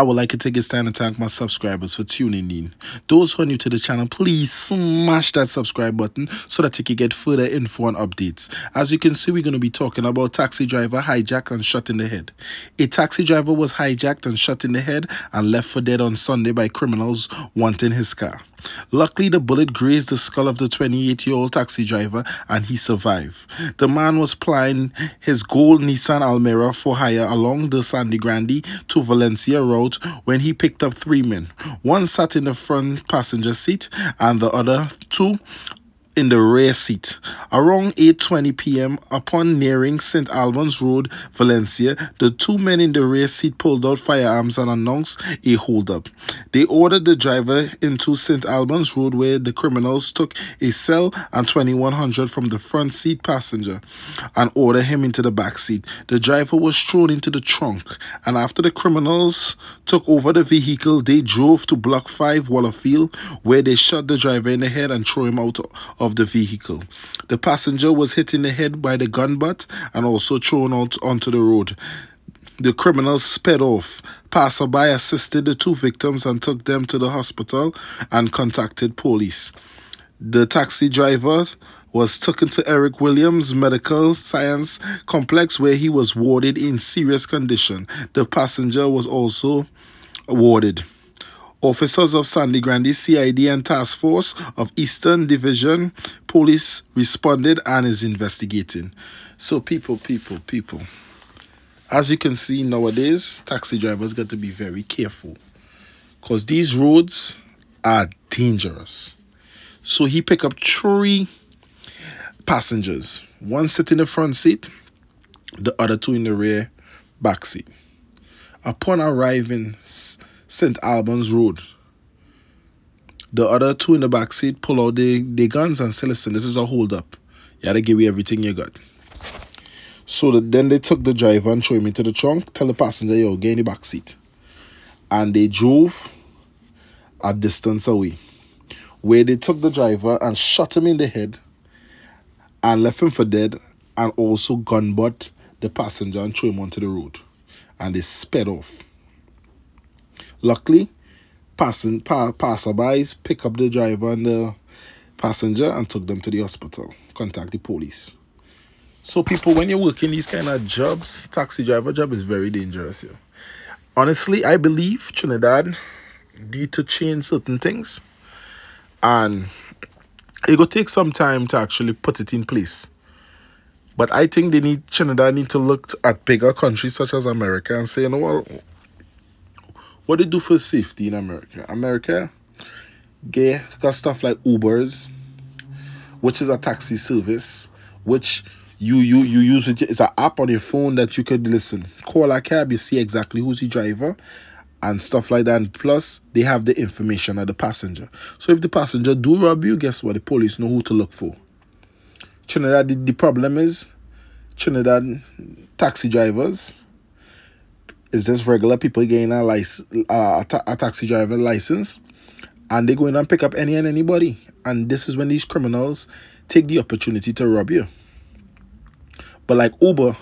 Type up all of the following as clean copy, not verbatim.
I would like to take this time to thank my subscribers for tuning in. Those who are new to the channel, please smash that subscribe button so that you can get further info and updates. As you can see, we're going to be talking about taxi driver hijacked and shot in the head. A taxi driver was hijacked and shot in the head and left for dead on Sunday by criminals wanting his car. Luckily, the bullet grazed the skull of the 28-year-old taxi driver and he survived. The man was plying his gold Nissan Almera for hire along the Sandy Grande to Valencia road when he picked up three men. One sat in the front passenger seat and the other two in the rear seat. Around 8:20 p.m., upon nearing St. Albans Road, Valencia, the two men in the rear seat pulled out firearms and announced a holdup. They ordered the driver into St. Albans Road, where the criminals took a cell and 2100 from the front seat passenger and ordered him into the back seat. The driver was thrown into the trunk, and after the criminals took over the vehicle, they drove to Block 5 Wallerfield, where they shot the driver in the head and threw him out of the vehicle. The passenger was hit in the head by the gun butt and also thrown out onto the road. The criminals sped off. Passerby assisted the two victims and took them to the hospital and contacted police. The taxi driver was taken to Eric Williams Medical Science Complex, where he was warded in serious condition. The passenger was also warded. Officers of Sandy Grande CID and Task Force of Eastern Division Police responded and is investigating. So people. As you can see nowadays, taxi drivers got to be very careful because these roads are dangerous. So he picked up three passengers. One sitting in the front seat, the other two in the rear back seat. Upon arriving St. Albans Road, the other two in the back seat pull out their guns and say, listen, this is a hold up. You gotta give me everything you got. So then they took the driver and threw him into the trunk, tell the passenger, yo, get in the back seat. And they drove a distance away, where they took the driver and shot him in the head and left him for dead, and also gunbutt the passenger and threw him onto the road. And they sped off. Luckily, passerbys pick up the driver and the passenger and took them to the hospital. Contact the police. So people, when you're working these kind of jobs, taxi driver job is very dangerous here. Honestly, I believe Trinidad need to change certain things, and it will take some time to actually put it in place. But I think Trinidad need to look at bigger countries such as America and say, you know what they do for safety in America? America got stuff like Ubers, which is a taxi service, which you use it. It's an app on your phone that you could call a cab, you see exactly who's the driver and stuff like that. And plus, they have the information of the passenger. So if the passenger do rob you, guess what? The police know who to look for. Trinidad, the problem is Trinidad taxi drivers is just regular people getting a taxi driver license, and they go in and pick up any and anybody. And this is when these criminals take the opportunity to rob you. But like Uber,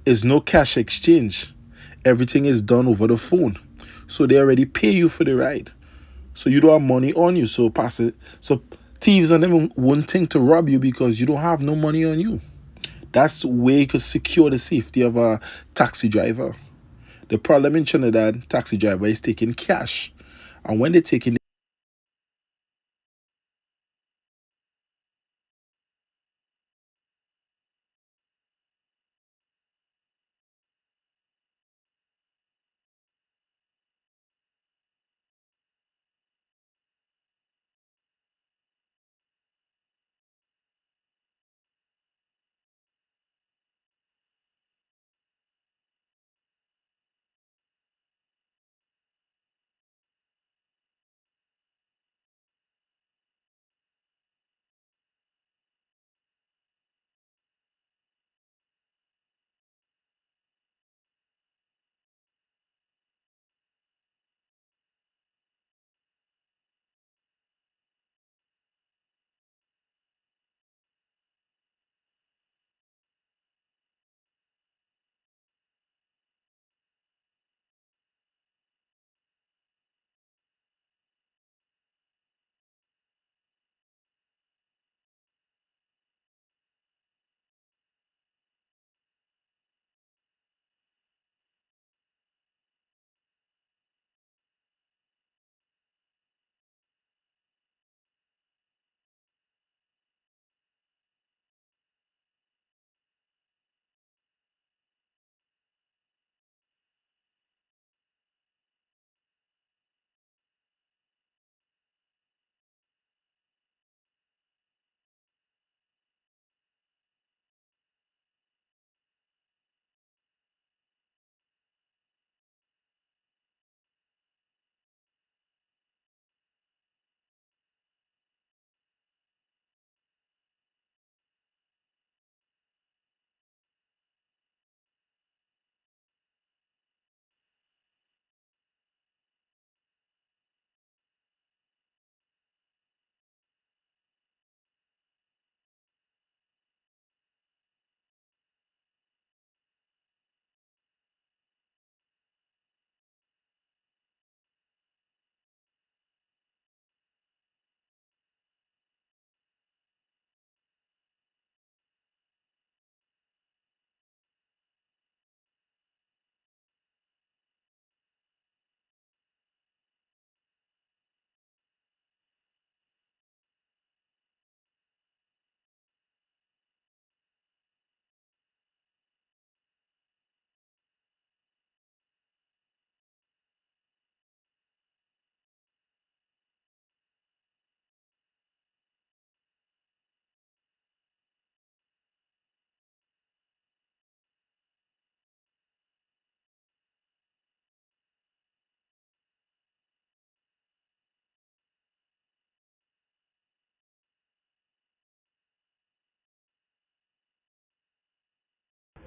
is no cash exchange. Everything is done over the phone. So they already pay you for the ride. So you don't have money on you. So thieves and them won't think to rob you because you don't have no money on you. That's the way you could secure the safety of a taxi driver. The problem in Trinidad, taxi driver is taking cash. And when they're taking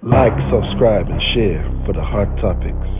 Like, subscribe, and share for the hot topics.